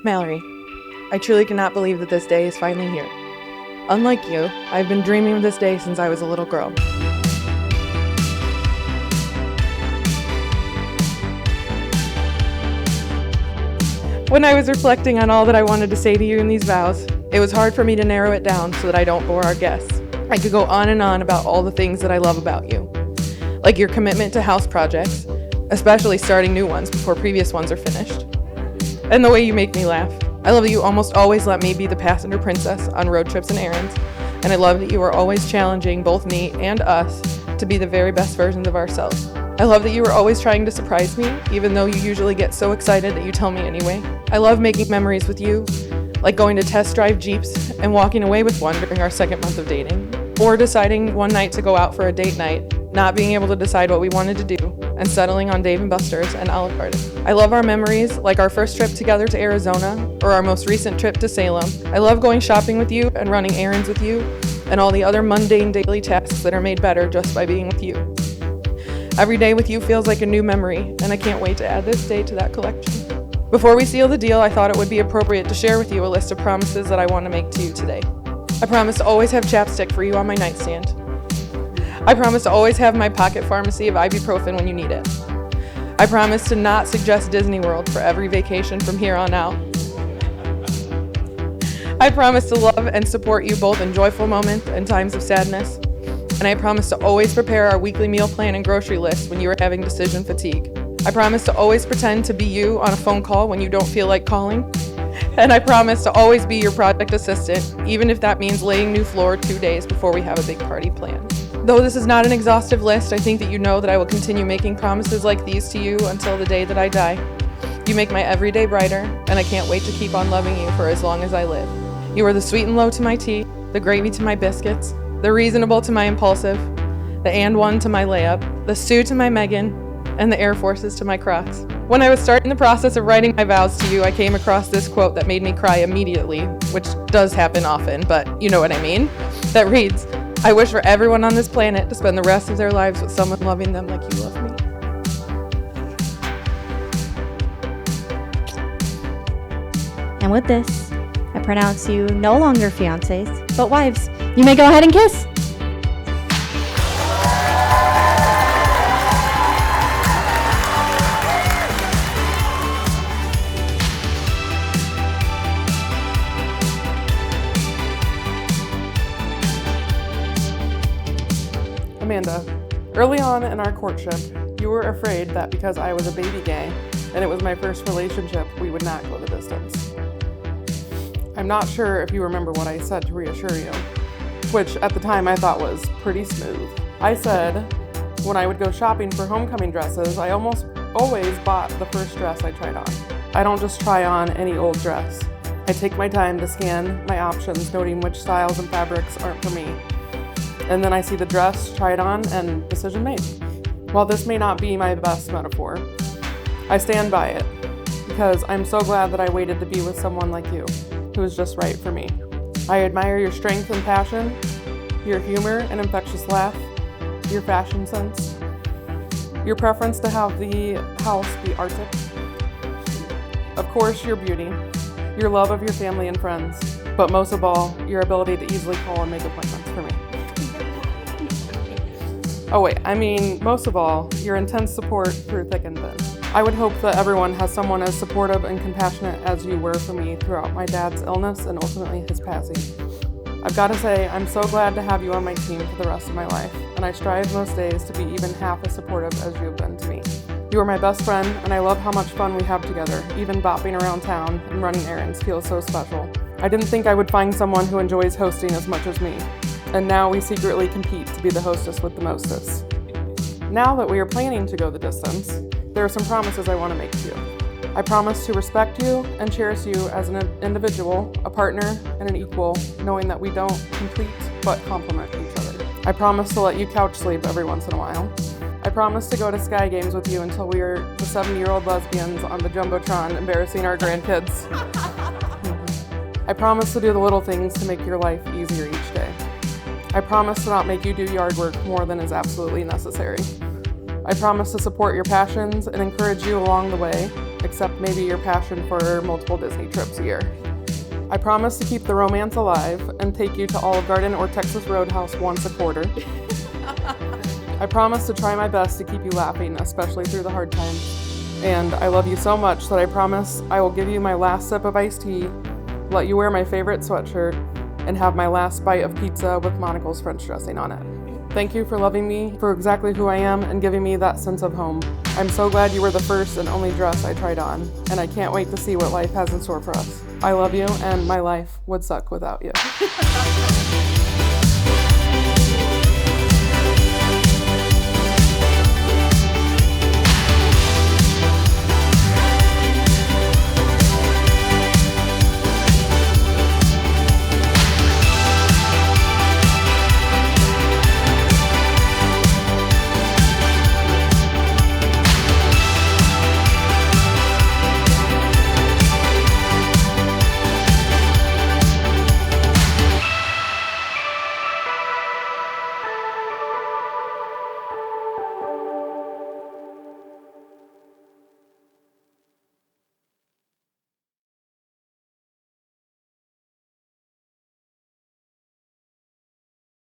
Mallerie, I truly cannot believe that this day is finally here. Unlike you, I've been dreaming of this day since I was a little girl. When I was reflecting on all that I wanted to say to you in these vows, it was hard for me to narrow it down so that I don't bore our guests. I could go on and on about all the things that I love about you, like your commitment to house projects, especially starting new ones before previous ones are finished, and the way you make me laugh. I love that you almost always let me be the passenger princess on road trips and errands, and I love that you are always challenging both me and us to be the very best versions of ourselves. I love that you are always trying to surprise me, even though you usually get so excited that you tell me anyway. I love making memories with you, like going to test drive Jeeps and walking away with one during our second month of dating, or deciding one night to go out for a date night, not being able to decide what we wanted to do, and settling on Dave & Buster's and Olive Garden. I love our memories, like our first trip together to Arizona, or our most recent trip to Salem. I love going shopping with you and running errands with you, and all the other mundane daily tasks that are made better just by being with you. Every day with you feels like a new memory, and I can't wait to add this day to that collection. Before we seal the deal, I thought it would be appropriate to share with you a list of promises that I want to make to you today. I promise to always have chapstick for you on my nightstand. I promise to always have my pocket pharmacy of ibuprofen when you need it. I promise to not suggest Disney World for every vacation from here on out. I promise to love and support you both in joyful moments and times of sadness. And I promise to always prepare our weekly meal plan and grocery list when you are having decision fatigue. I promise to always pretend to be you on a phone call when you don't feel like calling. And I promise to always be your project assistant, even if that means laying new floor 2 days before we have a big party planned. Though this is not an exhaustive list, I think that you know that I will continue making promises like these to you until the day that I die. You make my everyday brighter, and I can't wait to keep on loving you for as long as I live. You are the sweet and low to my tea, the gravy to my biscuits, the reasonable to my impulsive, the and one to my layup, the Sue to my Megan, and the Air Forces to my Crocs. When I was starting the process of writing my vows to you, I came across this quote that made me cry immediately, which does happen often, but you know what I mean, that reads, "I wish for everyone on this planet to spend the rest of their lives with someone loving them like you love me." And with this, I pronounce you no longer fiancés, but wives. You may go ahead and kiss. Amanda, early on in our courtship, you were afraid that because I was a baby gay and it was my first relationship, we would not go the distance. I'm not sure if you remember what I said to reassure you, which at the time I thought was pretty smooth. I said when I would go shopping for homecoming dresses, I almost always bought the first dress I tried on. I don't just try on any old dress. I take my time to scan my options, noting which styles and fabrics aren't for me. And then I see the dress, try it on, and decision made. While this may not be my best metaphor, I stand by it because I'm so glad that I waited to be with someone like you, who is just right for me. I admire your strength and passion, your humor and infectious laugh, your fashion sense, your preference to have the house be Arctic, of course your beauty, your love of your family and friends, but most of all, your ability to easily call and make appointments for me. Most of all, your intense support through thick and thin. I would hope that everyone has someone as supportive and compassionate as you were for me throughout my dad's illness and ultimately his passing. I've got to say, I'm so glad to have you on my team for the rest of my life, and I strive most days to be even half as supportive as you have been to me. You are my best friend, and I love how much fun we have together. Even bopping around town and running errands feels so special. I didn't think I would find someone who enjoys hosting as much as me, and now we secretly compete to be the hostess with the mostest. Now that we are planning to go the distance, there are some promises I want to make to you. I promise to respect you and cherish you as an individual, a partner, and an equal, knowing that we don't complete but complement each other. I promise to let you couch sleep every once in a while. I promise to go to Sky Games with you until we are the 70-year-old lesbians on the Jumbotron embarrassing our grandkids. I promise to do the little things to make your life easier each day. I promise to not make you do yard work more than is absolutely necessary. I promise to support your passions and encourage you along the way, except maybe your passion for multiple Disney trips a year. I promise to keep the romance alive and take you to Olive Garden or Texas Roadhouse once a quarter. I promise to try my best to keep you laughing, especially through the hard times. And I love you so much that I promise I will give you my last sip of iced tea, let you wear my favorite sweatshirt, and have my last bite of pizza with Monocle's French dressing on it. Thank you for loving me for exactly who I am and giving me that sense of home. I'm so glad you were the first and only dress I tried on, and I can't wait to see what life has in store for us. I love you, and my life would suck without you.